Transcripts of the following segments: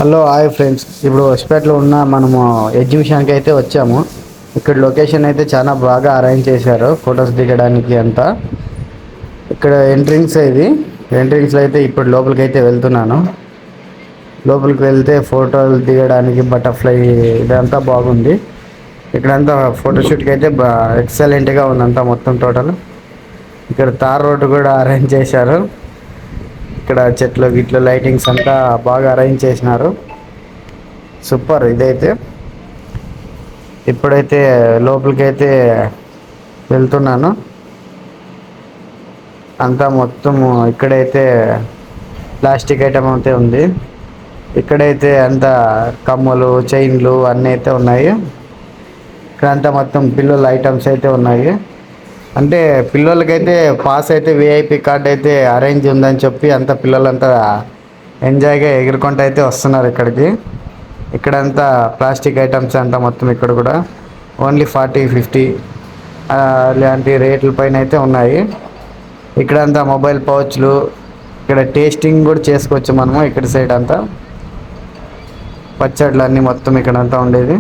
Hello hi friends. ఇప్పుడు హొస్పేటలో ఉన్న మనము ఎగ్జిబిషన్కి అయితే వచ్చాము. ఇక్కడ లొకేషన్ అయితే చాలా బాగా అరేంజ్ చేశారు ఫొటోస్ దిగడానికి అంతా. ఇక్కడ ఎంట్రన్స్ ఇది. ఎంట్రన్స్లో అయితే ఇప్పుడు లోపలికి అయితే వెళ్తున్నాను. లోపలికి వెళ్తే ఫోటోలు దిగడానికి బటర్ఫ్లై ఇదంతా బాగుంది. ఇక్కడంతా ఫోటోషూట్కి అయితే ఎక్సలెంట్గా ఉందంతా మొత్తం టోటల్. ఇక్కడ తార్ రోడ్డు కూడా అరేంజ్ చేశారు. ఇక్కడ చెట్లు గిట్లు లైటింగ్స్ అంతా బాగా అరేంజ్ చేసినారు. సూపర్ ఇదైతే. ఇప్పుడైతే లోపలికి అయితే వెళ్తున్నాను. అంతా మొత్తం ఇక్కడైతే ప్లాస్టిక్ ఐటమ్ అయితే ఉంది. ఇక్కడైతే అంతా కమ్మలు చైన్లు అన్నీ అయితే ఉన్నాయి. ఇక్కడంతా మొత్తం పిల్లల ఐటమ్స్ అయితే ఉన్నాయి. అంటే పిల్లలకైతే పాస్ అయితే విఐపి కార్డ్ అయితే అరేంజ్ ఉందని చెప్పి అంతా పిల్లలంతా ఎంజాయ్గా ఎగురుకుంటూ అయితే వస్తున్నారు ఇక్కడికి. ఇక్కడంతా ప్లాస్టిక్ ఐటమ్స్ అంతా మొత్తం. ఇక్కడ కూడా ఓన్లీ 40-50 లాంటి రేట్ల పైన అయితే ఉన్నాయి. ఇక్కడంతా మొబైల్ పౌచ్లు, ఇక్కడ టేస్టింగ్ కూడా చేసుకోవచ్చు మనము. ఇక్కడ సైడ్ అంతా పచ్చళ్ళు అన్నీ మొత్తం ఇక్కడంతా ఉండేది.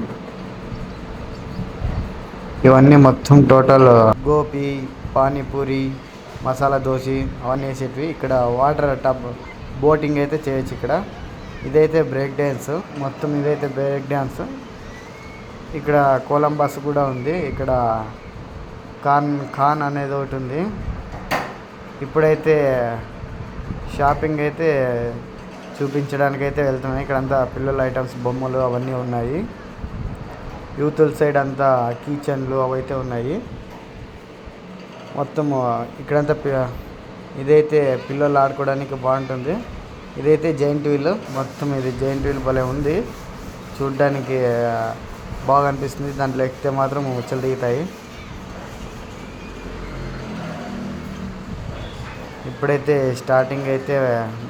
ఇవన్నీ మొత్తం టోటల్ గోపి, పానీపూరి, మసాలా దోశ అవన్నీ వేసేటివి. ఇక్కడ వాటర్ టబ్ బోటింగ్ అయితే చేయొచ్చు ఇక్కడ. ఇదైతే బ్రేక్ డ్యాన్స్ మొత్తం. ఇదైతే బ్రేక్ డ్యాన్స్. ఇక్కడ కొలంబస్ కూడా ఉంది. ఇక్కడ ఖాన్ అనేది ఒకటి ఉంది. ఇప్పుడైతే షాపింగ్ అయితే చూపించడానికి అయితే వెళ్తున్నాయి. ఇక్కడంతా పిల్లల ఐటమ్స్ బొమ్మలు అవన్నీ ఉన్నాయి. యూతుల సైడ్ అంతా కిచెన్లు అవైతే ఉన్నాయి మొత్తం. ఇక్కడంతా ఇదైతే పిల్లలు ఆడుకోవడానికి బాగుంటుంది. ఇదైతే జైంట్ వీల్ మొత్తం. ఇది జైంట్ వీల్ భలే ఉంది, చూడ్డానికి బాగా అనిపిస్తుంది. దాంట్లో ఎక్కితే మాత్రం ముచ్చలు దిగుతాయి. ఇప్పుడైతే స్టార్టింగ్ అయితే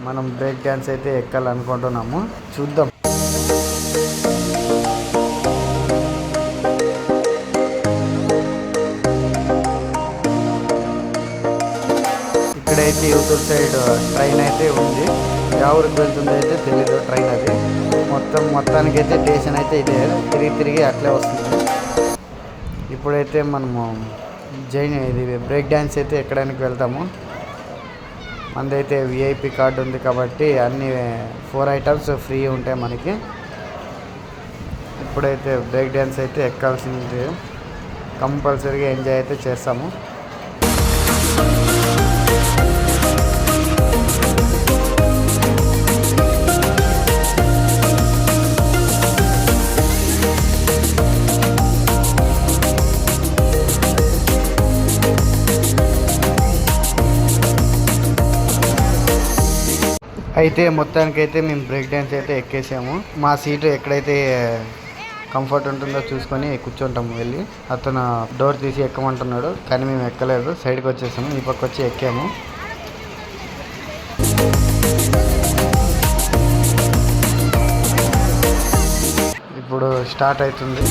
మనం బ్రేక్ డ్యాన్స్ అయితే ఎక్కాలనుకుంటున్నాము. చూద్దాం. ఇక్కడైతే యూత్ సైడ్ ట్రైన్ అయితే ఉంది. ఎవరికి వెళ్తుందో అయితే తెలీదు ట్రైన్ అది. మొత్తానికైతే స్టేషన్ అయితే ఇదే, తిరిగి అట్లే వస్తుంది. ఇప్పుడైతే మనము ఇది బ్రేక్ డ్యాన్స్ అయితే ఎక్కడానికి వెళ్తాము. మనదైతే విఐపి కార్డు ఉంది కాబట్టి అన్ని 4 ఐటమ్స్ ఫ్రీ ఉంటాయి మనకి. ఇప్పుడైతే బ్రేక్ డ్యాన్స్ అయితే ఎక్కాల్సింది, కంపల్సరీగా ఎంజాయ్ అయితే చేస్తాము. అయితే మొత్తానికైతే మేము బ్రేక్ డ్యాన్స్ అయితే ఎక్కేసాము. మా సీటు ఎక్కడైతే కంఫర్ట్ ఉంటుందో చూసుకొని కూర్చుంటాము వెళ్ళి. అతను డోర్ తీసి ఎక్కమంటున్నాడు కానీ మేము ఎక్కలేదు, సైడ్కి వచ్చేసాము. ఈ పక్క వచ్చి ఎక్కాము. ఇప్పుడు స్టార్ట్ అవుతుంది.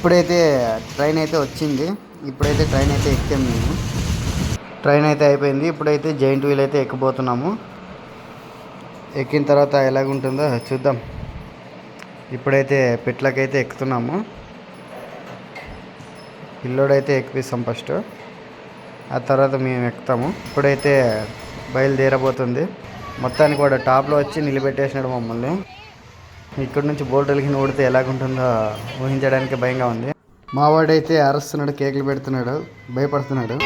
ఇప్పుడైతే ట్రైన్ అయితే వచ్చింది. ఇప్పుడైతే ట్రైన్ అయితే ఎక్కాము మేము. ట్రైన్ అయితే అయిపోయింది. ఇప్పుడైతే జైంట్ వీల్ అయితే ఎక్కబోతున్నాము. ఎక్కిన తర్వాత ఎలాగుంటుందో చూద్దాం. ఇప్పుడైతే పెట్లకైతే ఎక్కుతున్నాము. పిల్లోడైతే ఎక్కిపిస్తాం ఫస్ట్, ఆ తర్వాత మేము ఎక్కుతాము. ఇప్పుడైతే బయలుదేరబోతుంది. మొత్తానికి కూడా టాప్లో వచ్చి నిలబెట్టేసినాడు మమ్మల్ని. ఇక్కడ నుంచి బోల్టలకి ఊడితే ఎలాగుంటుందో ఊహించడానికి భయంగా ఉంది. మావాడైతే అరుస్తున్నాడు, కేకులు పెడుతున్నాడు, భయపడుతున్నాడు.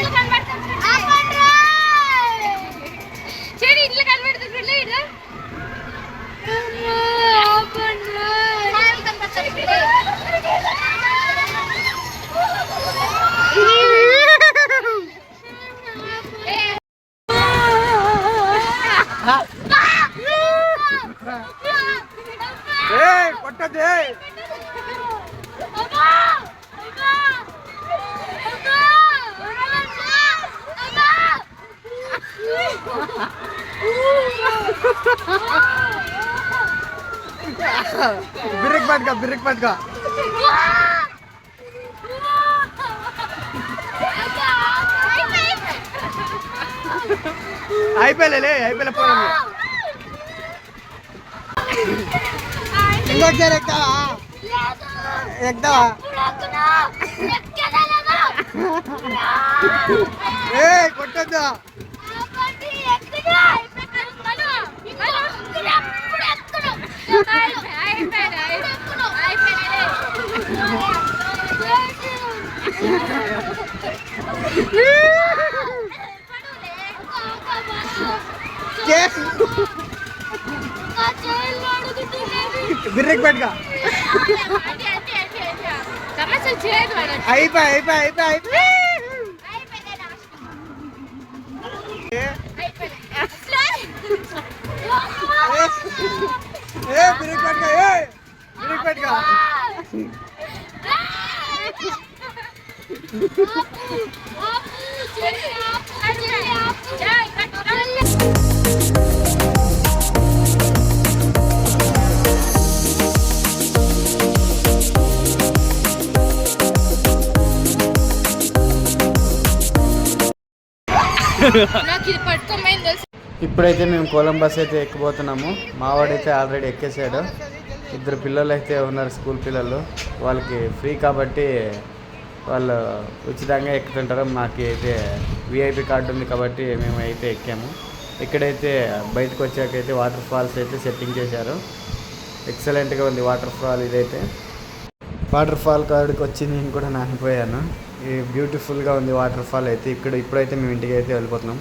బిర్రిక్ పట్టుకో అయిపోయలే పోయాము. ఇంకొకసారి ఎక్కుతావా కొట్టద్దా? బిర్రెక్ పట్టుగా అయిపోయి బిర్రెక్ పట్టుగా ఇప్పుడైతే మేము కొలంబస్ అయితే ఎక్కిపోతున్నాము. మావాడైతే ఆల్రెడీ ఎక్కేసాడు. ఇద్దరు పిల్లలు అయితే ఉన్నారు, స్కూల్ పిల్లలు. వాళ్ళకి ఫ్రీ కాబట్టి వాళ్ళు ఉచితంగా ఎక్కుతుంటారు. మాకు అయితే విఐపి కార్డు ఉంది కాబట్టి మేము అయితే ఎక్కాము. ఇక్కడైతే బయటకు వచ్చాకైతే వాటర్ ఫాల్స్ అయితే సెట్టింగ్ చేశారు. ఎక్సలెంట్గా ఉంది వాటర్ ఫాల్. ఇదైతే వాటర్ ఫాల్ కాడికి వచ్చి నేను కూడా నానిపోయాను. బ్యూటిఫుల్గా ఉంది వాటర్ ఫాల్ అయితే. ఇప్పుడైతే మేము ఇంటికి అయితే వెళ్ళిపోతున్నాం.